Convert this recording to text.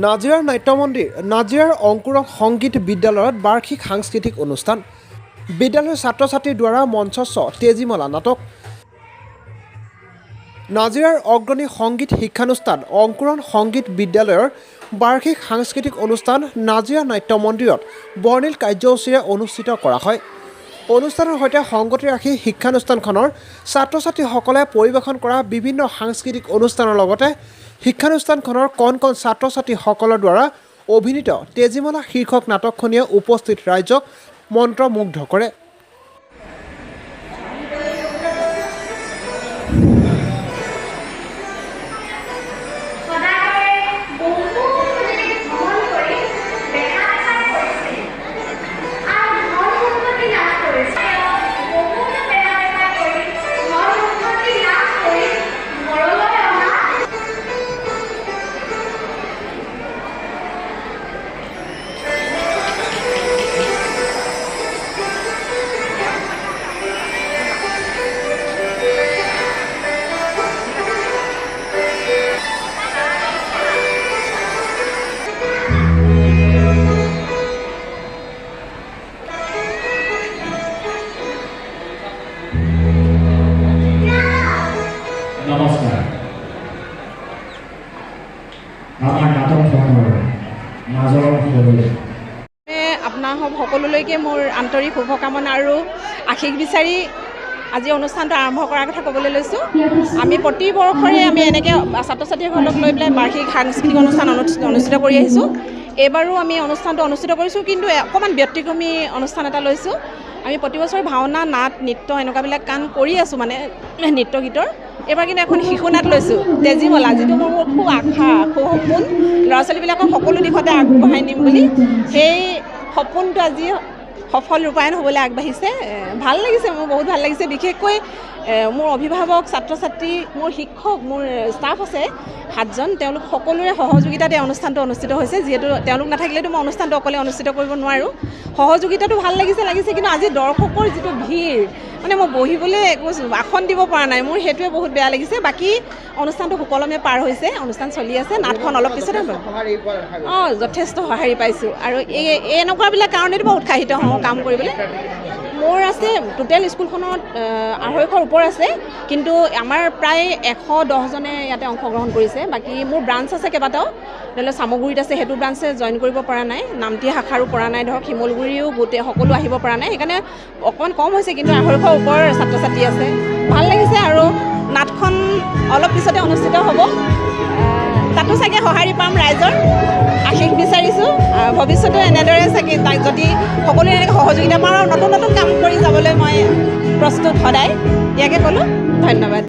নাজিৰাৰ নাট্য মন্দিৰ নাজিৰাৰ অংকুৰণ সংগীত বিদ্যালয়ত বাৰ্ষিক সাংস্কৃতিক অনুষ্ঠান বিদ্যালয়ৰ ছাত্ৰ ছাত্ৰীৰ দ্বাৰা মঞ্চস্থ তেজীমালা নাটক নাজিৰাৰ অগ্ৰণী সংগীত শিক্ষানুষ্ঠান অংকুৰণ সংগীত বিদ্যালয়ৰ বাৰ্ষিক সাংস্কৃতিক অনুষ্ঠান নাজিৰা নাট্য মন্দিৰত বৰ্ণিল কাৰ্যসূচীৰে অনুষ্ঠিত কৰা হয়। অনুষ্ঠানৰ সৈতে সংগতি ৰাখি শিক্ষানুষ্ঠানখনৰ ছাত্ৰ ছাত্ৰীসকলে পৰিৱেশন কৰা বিভিন্ন সাংস্কৃতিক অনুষ্ঠানৰ লগতে শিক্ষানুষ্ঠানখনৰ কণ কণ ছাত্ৰ ছাত্ৰীসকলৰ দ্বাৰা অভিনীত তেজীমালা শীৰ্ষক নাটকখনিয়ে উপস্থিত ৰাইজক মন্ত্ৰমুগ্ধ কৰে। নমস্কাৰ। আমাৰ নাটকখনৰ মাজৰ আপোনাৰ সকলোলৈকে মোৰ আন্তৰিক শুভকামনা আৰু আশীষ বিচাৰি আজি অনুষ্ঠানটো আৰম্ভ কৰাৰ কথা ক'বলৈ লৈছোঁ। আমি প্ৰতি বৰ্ষৰে আমি এনেকৈ ছাত্ৰ ছাত্ৰীসকলক লৈ পেলাই বাৰ্ষিক সাংস্কৃতিক অনুষ্ঠান অনুষ্ঠিত কৰি আহিছোঁ। এইবাৰো আমি অনুষ্ঠানটো অনুষ্ঠিত কৰিছোঁ, কিন্তু অকণমান ব্যতিক্ৰমী অনুষ্ঠান এটা লৈছোঁ। আমি প্ৰতি বছৰ ভাওনা নাট নৃত্য এনেকুৱাবিলাক কাম কৰি আছোঁ, মানে নৃত্য গীতৰ। এইবাৰ কিন্তু এখন শিশু নাট লৈছোঁ তেজীমালা, যিটো মোৰ খুব আশা সপোন ল'ৰা ছোৱালীবিলাকক সকলো দিশতে আগবঢ়াই নিম বুলি। সেই সপোনটো আজি সফল ৰূপায়ণ হ'বলৈ আগবাঢ়িছে। ভাল লাগিছে, মোৰ বহুত ভাল লাগিছে। বিশেষকৈ মোৰ অভিভাৱক ছাত্ৰ ছাত্ৰী মোৰ শিক্ষক মোৰ ষ্টাফ আছে 7জন, তেওঁলোক সকলোৰে সহযোগিতাতে অনুষ্ঠানটো অনুষ্ঠিত হৈছে। যিহেতু তেওঁলোক নাথাকিলেতো মই অনুষ্ঠানটো অকলে অনুষ্ঠিত কৰিব নোৱাৰোঁ। সহযোগিতাটো ভাল লাগিছে, কিন্তু আজি দৰ্শকৰ যিটো ভিৰ, মানে মই বহিবলৈ একো আসন দিব পৰা নাই, মোৰ সেইটোৱে বহুত বেয়া লাগিছে। বাকী অনুষ্ঠানটো সুকলমে পাৰ হৈছে, অনুষ্ঠান চলি আছে। নাটখন অলপ পিছতে যথেষ্ট সঁহাৰি পাইছোঁ আৰু এনেকুৱাবিলাক কাৰণেতো মই উৎসাহিত হওঁ কাম কৰিবলৈ। মোৰ আছে টোটেল স্কুলখনত 250ৰ ওপৰ আছে, কিন্তু আমাৰ প্ৰায় 110জনে ইয়াতে অংশগ্ৰহণ কৰিছে। বাকী মোৰ ব্ৰাঞ্চ আছে কেইবাটাও, ধৰি লওক চামগুৰিত আছে, সেইটো ব্ৰাঞ্চে জইন কৰিব পৰা নাই, নামতি শাখাৰো পৰা নাই, ধৰক শিমলগুৰিও গোটেই সকলো আহিব পৰা নাই, সেইকাৰণে অকণমান কম হৈছে। কিন্তু 250ৰ ওপৰ ছাত্ৰ ছাত্ৰী আছে, ভাল লাগিছে। আৰু নাটখন অলপ পিছতে অনুষ্ঠিত হ'ব, তাতো চাগে সঁহাৰি পাম ৰাইজৰ, আশীষ বিচাৰিছোঁ। ভৱিষ্যতেও এনেদৰে চাগে তাক যদি সকলোৱে এনেকৈ সহযোগিতা পাওঁ আৰু নতুন নতুন কাম কৰি যাবলৈ মই প্ৰস্তুত সদায়। ইয়াকে ক'লোঁ, ধন্যবাদ।